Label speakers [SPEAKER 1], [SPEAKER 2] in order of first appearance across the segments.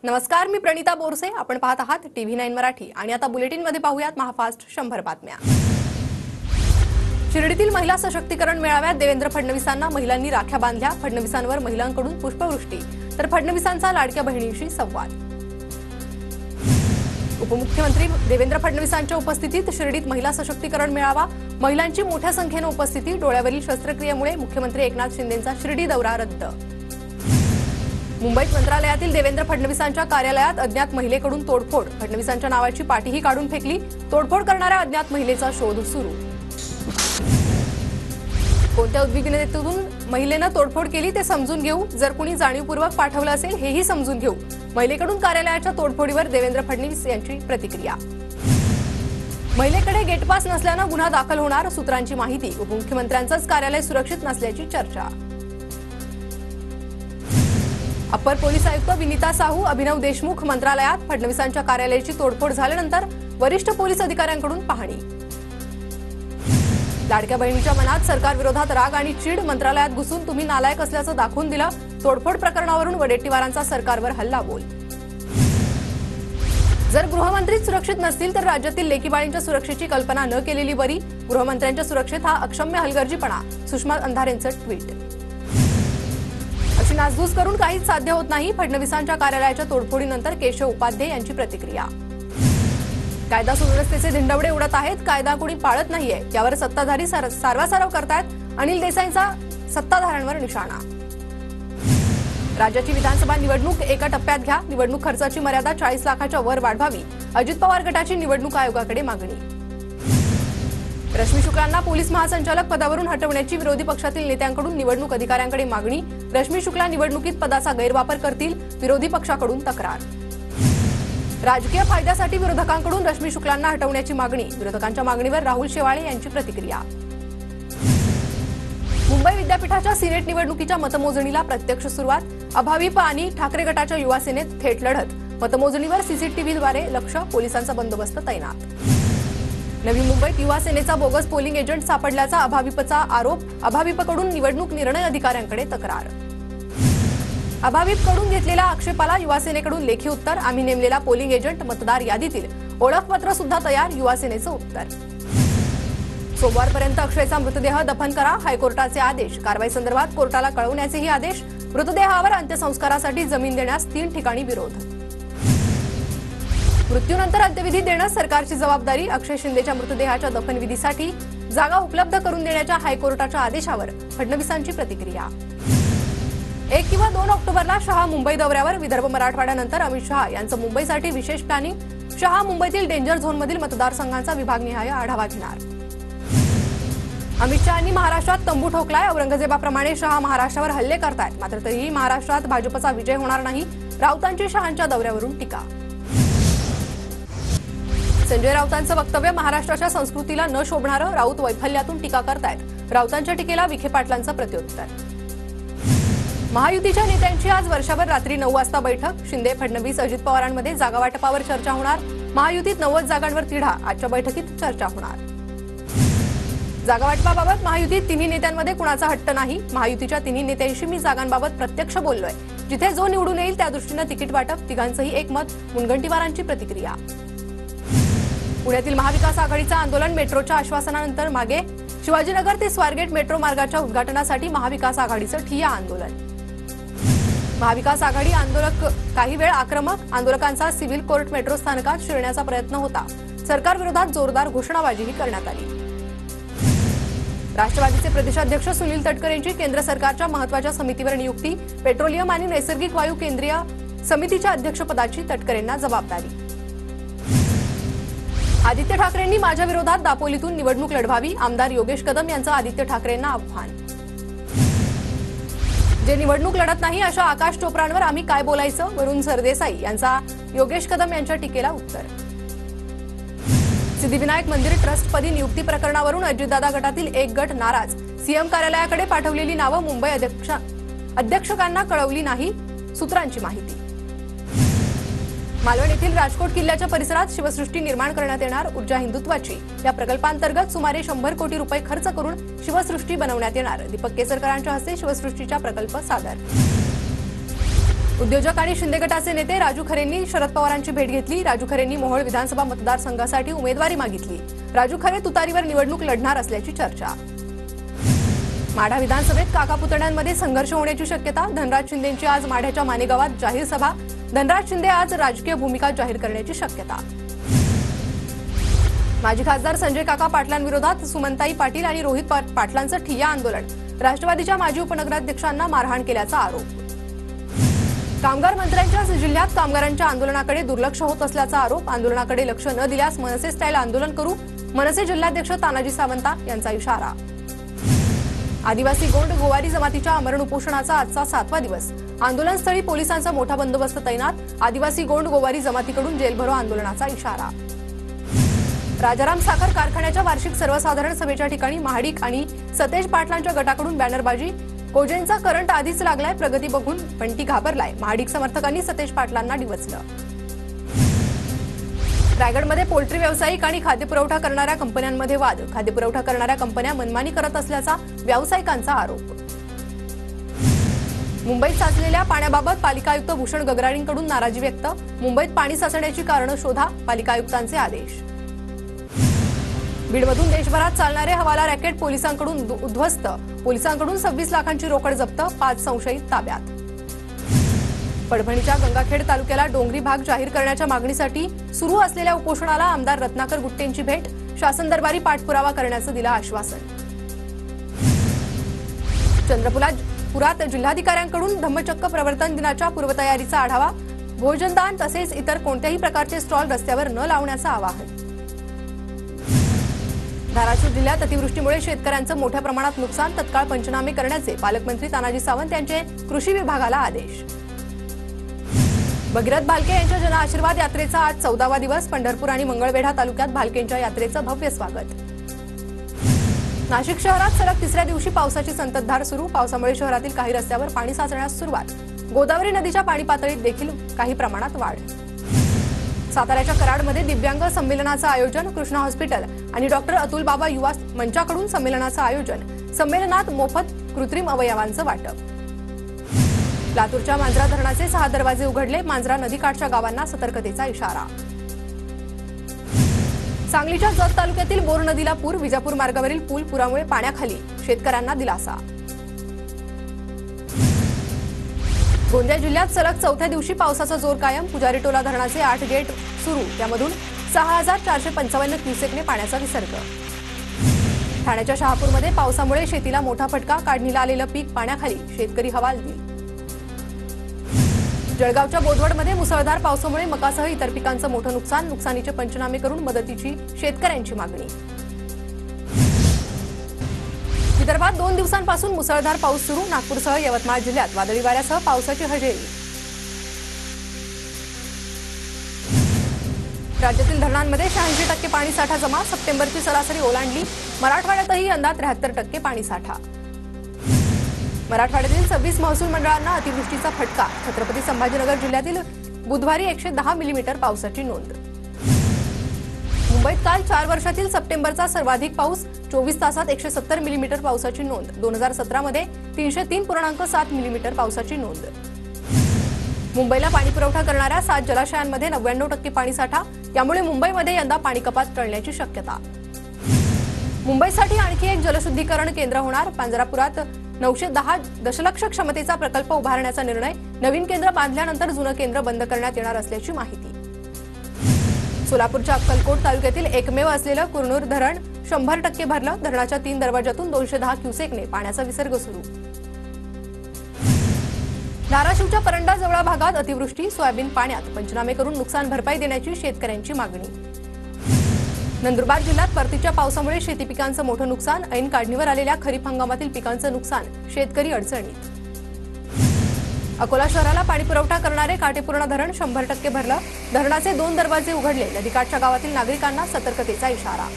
[SPEAKER 1] नमस्कार, मी प्रणिता बोरसे. आपण पाहत आहात TV9 मराठी आणि आता बुलेटिन मध्ये पाहूयात महाफास्ट 100 बातम्या. शिर्डीतील महिला सशक्तीकरण मेळाव्यात देवेंद्र फडणवीसांना महिलांनी राख्या बांधल्या. फडणवीसांवर महिलांकडून पुष्पवृष्टी तर फडणवीसांचा लाडक्या बहिणींशी संवाद. उपमुख्यमंत्री देवेंद्र फडणवीसांच्या उपस्थितीत शिर्डीत महिला सशक्तीकरण मेळावा. महिलांची मोठ्या संख्येने उपस्थिती. डोळ्यावरील शस्त्रक्रियेमुळे मुख्यमंत्री एकनाथ शिंदेंचा शिर्डी दौरा रद्द. मुंबईत मंत्रालयातील देवेंद्र फडणवीसांच्या कार्यालयात अज्ञात महिलेकडून तोडफोड. फडणवीसांच्या नावाची पाटीही काढून फेकली. तोडफोड करणाऱ्या अज्ञात महिलेचा शोध सुरू. कोणत्या उद्विग्नतेतून महिलेनं तोडफोड केली ते समजून घेऊ. जर कुणी जाणीवपूर्वक पाठवलं असेल हेही समजून घेऊ. महिलेकडून कार्यालयाच्या तोडफोडीवर देवेंद्र फडणवीस यांची प्रतिक्रिया. महिलेकडे गेट पास नसल्यानं गुन्हा दाखल होणार. सूत्रांची माहिती. उपमुख्यमंत्र्यांचंच कार्यालय सुरक्षित नसल्याची चर्चा. अप्पर पोलीस आयुक्त विनीता साहू, अभिनव देशमुख मंत्रालयात. फडणवीसांच्या कार्यालयाची तोडफोड झाल्यानंतर वरिष्ठ पोलीस अधिकाऱ्यांकडून पाहणी. लाडक्या बहिणीच्या मनात सरकार विरोधात राग आणि चीड. मंत्रालयात घुसून तुम्ही नालायक असल्याचं दाखवून दिलं. तोडफोड प्रकरणावरून वडेट्टीवारांचा सरकारवर हल्लाबोल. जर गृहमंत्री सुरक्षित नसतील तर राज्यातील लेकीबाळींच्या सुरक्षेची कल्पना न केलेली बरी. गृहमंत्र्यांच्या सुरक्षेत हा अक्षम्य हलगर्जीपणा. सुषमा अंधारेंचं ट्विट. अशी नासधूस करून काहीच साध्य होत नाही. फडणवीसांच्या कार्यालयाच्या तोडफोडीनंतर केशव उपाध्ये यांची प्रतिक्रिया. कायदा सुव्यवस्थेचे धिंडवडे उडत आहेत. कायदा कोणी पाळत नाहीये. यावर सत्ताधारी सारवासारव करतायत. अनिल देसाईंचा सत्ताधाऱ्यांवर निशाणा. राज्याची विधानसभा निवडणूक एका टप्प्यात घ्या. निवडणूक खर्चाची मर्यादा 40 लाखाच्या वर वाढवावी. अजित पवार गटाची निवडणूक आयोगाकडे मागणी. रश्मी शुक्लांना पोलीस महासंचालक पदावरून हटवण्याची विरोधी पक्षातील नेत्यांकडून निवडणूक अधिकाऱ्यांकडे मागणी. रश्मी शुक्ला निवडणुकीत पदाचा गैरवापर करतील. विरोधी पक्षाकडून तक्रार. राजकीय फायद्यासाठी विरोधकांकडून रश्मी शुक्लांना हटवण्याची मागणी. विरोधकांच्या मागणीवर राहुल शेवाळे यांची प्रतिक्रिया. मुंबई विद्यापीठाच्या सिनेट निवडणुकीच्या मतमोजणीला प्रत्यक्ष सुरुवात. अभाविप आणि ठाकरे गटाच्या युवा सेनेत थेट लढत. मतमोजणीवर सीसीटीव्हीद्वारे लक्ष. पोलिसांचा बंदोबस्त तैनात. नवी मुंबईत युवा सेनेचा बोगस पोलिंग एजंट सापडल्याचा अभाविपचा आरोप. अभाविपकडून निवडणूक निर्णय अधिकाऱ्यांकडे तक्रार. अभाविपकडून घेतलेल्या आक्षेपाला युवा सेनेकडून लेखी उत्तर. आम्ही नेमलेला पोलिंग एजंट मतदार यादीतील. ओळखपत्र सुद्धा तयार. युवा सेनेचं उत्तर. सोमवारपर्यंत अक्षयचा मृतदेह दफन करा. हायकोर्टाचे आदेश. कारवाई संदर्भात कोर्टाला कळवण्याचेही आदेश. मृतदेहावर अंत्यसंस्कारासाठी जमीन देण्यास 3 ठिकाणी विरोध. मृत्यूनंतर अंत्यविधी देणं सरकारची जबाबदारी. अक्षय शिंदेच्या मृतदेहाच्या दफनविधीसाठी जागा उपलब्ध करून देण्याच्या हायकोर्टाच्या आदेशावर फडणवीसांची प्रतिक्रिया. 1 किंवा 2 ऑक्टोबरला शहा मुंबई दौऱ्यावर. विदर्भ मराठवाड्यानंतर अमित शहा यांचं मुंबईसाठी विशेष प्लॅनिंग. शहा मुंबईतील डेंजर झोनमधील मतदारसंघांचा विभागनिहाय आढावा घेणार. अमित शहांनी महाराष्ट्रात तंबू ठोकलाय. औरंगजेबाप्रमाणे शहा महाराष्ट्रावर हल्ले करतायत. मात्र तरीही महाराष्ट्रात भाजपचा विजय होणार नाही. राऊतांची शहांच्या दौऱ्यावरून टीका. संजय राऊतांचं वक्तव्य महाराष्ट्राच्या संस्कृतीला न शोभणारं. राऊत वैफल्यातून टीका करतायत. राऊतांच्या टीकेला विखे पाटलांचं प्रत्युत्तर. महायुतीच्या नेत्यांची आज वर्षभर रात्री 9 वाजता बैठक. शिंदे, फडणवीस, अजित पवारांमध्ये जागा वाटपावर चर्चा होणार. महायुतीत 90 जागांवर तिढा. आजच्या बैठकीत चर्चा होणार. जागा वाटपाबाबत महायुतीत तिन्ही नेत्यांमध्ये कुणाचा हट्ट नाही. महायुतीच्या तिन्ही नेत्यांशी मी जागांबाबत प्रत्यक्ष बोललोय. जिथे जो निवडून येईल त्या दृष्टीनं तिकीट वाटप. तिघांचंही एकमत. मुनगंटीवारांची प्रतिक्रिया. पुण्यातील महाविकास आघाडीचं आंदोलन. मेट्रोच्या आश्वासनानंतर मागे. शिवाजीनगर ते स्वारगेट मेट्रो मार्गाच्या उद्घाटनासाठी महाविकास आघाडीचं ठिय्या आंदोलन. महाविकास आघाडी आंदोलक काही वेळ आक्रमक. आंदोलकांचा सिव्हिल कोर्ट मेट्रो स्थानकात शिरण्याचा प्रयत्न होता. सरकारविरोधात जोरदार घोषणाबाजीही करण्यात आली. राष्ट्रवादीचे प्रदेशाध्यक्ष सुनील तटकरे यांची केंद्र सरकारच्या महत्त्वाच्या समितीवर नियुक्ती. पेट्रोलियम आणि नैसर्गिक वायू केंद्रीय समितीच्या अध्यक्षपदाची तटकरेंना जबाबदारी. आदित्य ठाकरेंनी माझ्या विरोधात दापोलीतून निवडणूक लढवावी. आमदार योगेश कदम यांचं आदित्य ठाकरेंना आव्हान. जे निवडणूक लढत नाही अशा आकाश चोप्रांवर आम्ही काय बोलायचं. वरुण सरदेसाई यांचा योगेश कदम यांच्या टीकेला उत्तर. सिद्धिविनायक मंदिर ट्रस्टपदी नियुक्ती प्रकरणावरून अजितदादा गटातील एक गट नाराज. सीएम कार्यालयाकडे पाठवलेली नावं मुंबई अध्यक्षकांना कळवली नाही. सूत्रांची माहिती. मालवण येथील राजकोट किल्ल्याच्या परिसरात शिवसृष्टी निर्माण करण्यात येणार. ऊर्जा हिंदुत्वाची. या प्रकल्पांतर्गत सुमारे 100 कोटी रुपये खर्च करून शिवसृष्टी बनवण्यात येणार. दीपक केसरकरांच्या हस्ते शिवसृष्टीचा प्रकल्प सादर. उद्योजक आणि शिंदे गटाचे नेते राजू खरेंनी शरद पवारांची भेट घेतली। राजू खरेंनी मोहोळ विधानसभा मतदारसंघासाठी उमेदवारी मागितली। राजू खरे तुतारीवर निवडणूक लढणार असल्याची चर्चा। माढा विधानसभेत काका पुतण्यांमध्ये संघर्ष होण्याची शक्यता। धनराज शिंदेंची आज माढ्याच्या मानेगावात जाहीर सभा। धनराज शिंदे आज राजकीय भूमिका जाहीर करण्याची शक्यता। माजी खासदार संजय काका पाटलांविरोधात सुमनताई पाटील आणि रोहित पाटलांचं ठिय्या आंदोलन। राष्ट्रवादीच्या माजी उपनगराध्यक्षांना मारहाण केल्याचा आरोप। कामगार मंत्र्यांच्या जिल्ह्यात कामगारांच्या आंदोलनाकडे दुर्लक्ष होत असल्याचा आरोप। आंदोलनाकडे लक्ष न दिल्यास मनसे स्टाईल आंदोलन करू। मनसे जिल्हाध्यक्ष तानाजी सावंत यांचा इशारा। आदिवासी गोंड गोवारी जमातीच्या आमरण उपोषणाचा आजचा 7वा दिवस। आंदोलनस्थळी पोलिसांचा मोठा बंदोबस्त तैनात। आदिवासी गोंड गोवारी जमातीकडून जेलभरो आंदोलनाचा इशारा। राजाराम साखर कारखान्याच्या वार्षिक सर्वसाधारण सभेच्या ठिकाणी महाडिक आणि सतेज पाटलांच्या गटाकडून बॅनरबाजी। कोजेंचा करंट आधीच लागलाय, प्रगती बघून बंटी घाबरलाय। महाडिक समर्थकांनी सतेज पाटलांना डिवचलं। रायगडमध्ये पोल्ट्री व्यावसायिक आणि खाद्यपुरवठा करणाऱ्या कंपन्यांमध्ये वाद। खाद्यपुरवठा करणाऱ्या कंपन्या मनमानी करत असल्याचा व्यावसायिकांचा आरोप। मुंबईत साचलेल्या पाण्याबाबत पालिका आयुक्त भूषण गगराळींकडून नाराजी व्यक्त। मुंबईत पाणी साचण्याची कारणं शोधा, पालिका आयुक्तांचे आदेश। बीडमधून देशभरात चालणारे हवाला रॅकेट पोलिसांकडून उद्ध्वस्त। पोलिसांकडून 26 लाखांची रोकड जप्त, 5 संशयित ताब्यात। परभणीच्या गंगाखेड तालुक्याला डोंगरी भाग जाहीर करण्याच्या मागणीसाठी सुरू असलेल्या उपोषणाला आमदार रत्नाकर गुट्टेंची भेट। शासन दरबारी पाठपुरावा करण्याचं दिलं आश्वासन। चंद्रपुरात जिल्हाधिकाऱ्यांकडून धम्मचक्र प्रवर्तन दिनाच्या पूर्वतयारीचा आढावा। भोजनदान तसेच इतर कोणत्याही प्रकारचे स्टॉल रस्त्यावर न लावण्याचं आवाहन। धाराशिव जिल्ह्यात अतिवृष्टीमुळे शेतकऱ्यांचं मोठ्या प्रमाणात नुकसान, तत्काळ पंचनामे करण्याचे पालकमंत्री तानाजी सावंत यांचे कृषी विभागाला आदेश। भगीरथ भालके यांच्या जनआशीर्वाद यात्रेचा आज 14वा दिवस। पंढरपूर आणि मंगळवेढा तालुक्यात भालकेंच्या यात्रेचं भव्य स्वागत। नाशिक शहरात सलग 3ऱ्या दिवशी पावसाची संततधार सुरू। पावसामुळे शहरातील काही रस्त्यावर पाणी साचण्यास सुरुवात। गोदावरी नदीच्या पाणी पातळीत देखील काही प्रमाणात वाढ। साताऱ्याच्या कराडमध्ये दिव्यांग संमेलनाचं आयोजन। कृष्णा हॉस्पिटल आणि डॉक्टर अतुल बाबा युवा मंचाकडून संमेलनाचं आयोजन। संमेलनात मोफत कृत्रिम अवयवांचं वाटप। लातूरच्या मांजरा धरणाचे 6 दरवाजे उघडले। मांजरा नदीकाठच्या गावांना सतर्कतेचा इशारा। सांगलीच्या जत तालुक्यातील बोर नदीला पूर। विजापूर मार्गावरील पूल पुरामुळे पाण्याखाली, शेतकऱ्यांना दिलासा। गोंदिया जिल्ह्यात सलग 4थ्या दिवशी पावसाचा जोर कायम। पुजारीटोला धरणाचे 8 गेट सुरू, त्यामधून 6455 क्युसेकने पाण्याचा विसर्ग। ठाण्याच्या शहापूरमध्ये पावसामुळे शेतीला मोठा फटका। काढणीला आलेलं पीक पाण्याखाली, शेतकरी हवालदिल। जळगावच्या बोदवडमध्ये मुसळधार पावसामुळे मकासह इतर पिकांचं मोठं नुकसान। नुकसानीचे पंचनामे करून मदतीची शेतकऱ्यांची मागणी। विदर्भात 2 दिवसांपासून मुसळधार पाऊस सुरू। नागपूरसह यवतमाळ जिल्ह्यात वादळी वाऱ्यासह पावसाची हजेरी। राज्यातील धरणांमध्ये 86% पाणीसाठा जमा। सप्टेंबरची सरासरी ओलांडली। मराठवाड्यातही यंदा 73% पाणीसाठा। मराठवाड्यातील 26 महसूल मंडळांना अतिवृष्टीचा फटका। छत्रपती संभाजीनगर जिल्ह्यातील बुधवारी 110 मिलीमीटर पावसाची नोंद। मुंबईत काल 4 वर्षातील सप्टेंबरचा सर्वाधिक पाऊस। 24 तासात 170 मिलीमीटर पावसाची नोंद। 2017 मध्ये 303.7 मिलीमीटर पावसाची नोंद। मुंबईला पाणीपुरवठा करणाऱ्या 7 जलाशयांमध्ये 99% पाणीसाठा। यामुळे मुंबईमध्ये यंदा पाणी कपात टळण्याची शक्यता। मुंबईसाठी आणखी एक जलशुद्धीकरण केंद्र होणार। पांजरापुरात 910 दशलक्ष क्षमतेचा प्रकल्प उभारण्याचा निर्णय। नवीन केंद्र बांधल्यानंतर जुनं केंद्र बंद करण्यात येणार असल्याची माहिती। सोलापूरच्या अक्कलकोट तालुक्यातील एकमेव असलेलं कुरनूर धरण 100% भरलं। धरणाच्या 3 दरवाजातून 210 क्युसेकने पाण्याचा विसर्ग सुरू। धाराशिवच्या परंडा जवळा भागात अतिवृष्टी। सोयाबीन पाण्यात, पंचनामे करून नुकसान भरपाई देण्याची शेतकऱ्यांची मागणी। नंदुरबार जिल्ह्यात परतीच्या पावसामुळे शेती पिकांचं मोठं नुकसान। ऐन काढणीवर आलेल्या खरीप हंगामातील पिकांचं नुकसान, शेतकरी अडचणीत। अकोला शहराला पाणीपुरवठा करणारे काटेपूर्णा धरण 100% भरलं। धरणाचे 2 दरवाजे उघडले। नदीकाठच्या गावातील नागरिकांना सतर्कतेचा इशारा।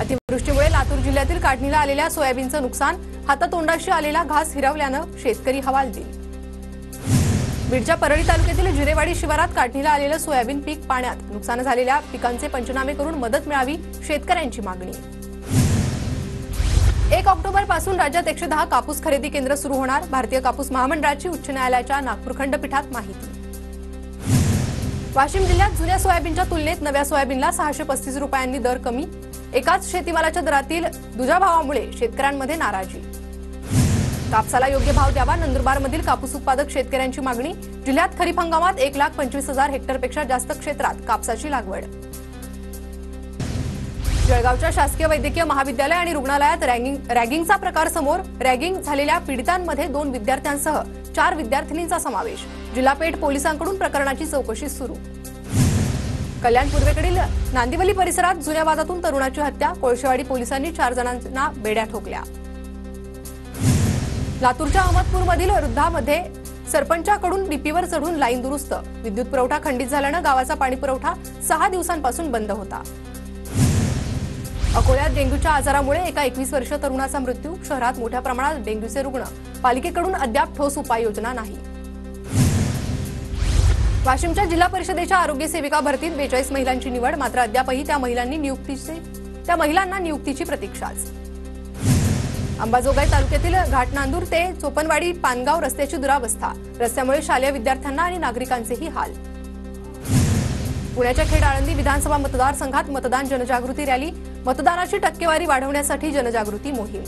[SPEAKER 1] अतिवृष्टीमुळे लातूर जिल्ह्यातील काढणीला आलेल्या सोयाबीनचं नुकसान। हातातोंडाशी आलेला घास हिरावल्यानं शेतकरी हवालदिल। बीडच्या परळी तालुक्यातील जिरेवाडी शिवारात काढणीला आलेलं सोयाबीन पीक पाण्यात। नुकसान झालेल्या पिकांचे पंचनामे करून मदत मिळावी, शेतकऱ्यांची मागणी। 1 ऑक्टोबर पासून राज्यात 110 कापूस खरेदी केंद्र सुरू होणार. भारतीय कापूस महामंडळाची उच्च न्यायालयाच्या नागपूर खंडपीठात माहिती. वाशिम जिल्ह्यात जुन्या सोयाबीनच्या तुलनेत नव्या सोयाबीनला 635 रुपयांनी दर कमी. एकाच शेतीमालाच्या दरातील दुजाभावामुळे शेतकऱ्यांमध्ये नाराजी. कापसाला योग्य भाव द्यावा, नंदुरबारमधील कापूस उत्पादक शेतकऱ्यांची मागणी. जिल्ह्यात खरीप हंगामात 1,25,000 हेक्टरपेक्षा जास्त क्षेत्रात कापसाची लागवड. जळगावच्या शासकीय वैद्यकीय महाविद्यालय आणि रुग्णालयात रॅगिंगचा प्रकार समोर. रॅगिंग झालेल्या पीडितांमध्ये 2 विद्यार्थ्यांसह 4 विद्यार्थिनींचा समावेश. जिल्हा पेठ पोलिसांकडून प्रकरणाची चौकशी सुरू. कल्याण पूर्वेकडील नांदिवली परिसरात जुन्या वादातून तरुणाची हत्या. कोळशेवाडी पोलिसांनी 4 जणांना बेड्या ठोकल्या. लातूरच्या अहमदपूरमधील वृद्धामध्ये सरपंचाकडून डीपीवर चढून लाईन दुरुस्त. विद्युत पुरवठा खंडित झाल्यानं गावाचा पाणी पुरवठा 6 दिवसांपासून बंद होता. अकोल्यात डेंग्यूच्या आजारामुळे एका 21 वर्षीय तरुणाचा मृत्यू. शहरात मोठ्या प्रमाणात डेंग्यूचे रुग्ण. पालिकेकडून अद्याप ठोस उपाययोजना नाही. वाशिमच्या जिल्हा परिषदेच्या आरोग्य सेविका भरतीत 42 महिलांची निवड. मात्र अद्यापही त्या महिलांना नियुक्तीची प्रतीक्षाच. अंबाजोगाई तालुक्यातील घाटनांदूर ते चोपनवाडी पानगाव रस्त्याची दुरावस्था. रस्त्यामुळे शालेय विद्यार्थ्यांना आणि नागरिकांचेही हाल. पुण्याच्या खेड आळंदी विधानसभा मतदारसंघात मतदान जनजागृती रॅली. मतदानाची टक्केवारी वाढवण्यासाठी जनजागृती मोहीम.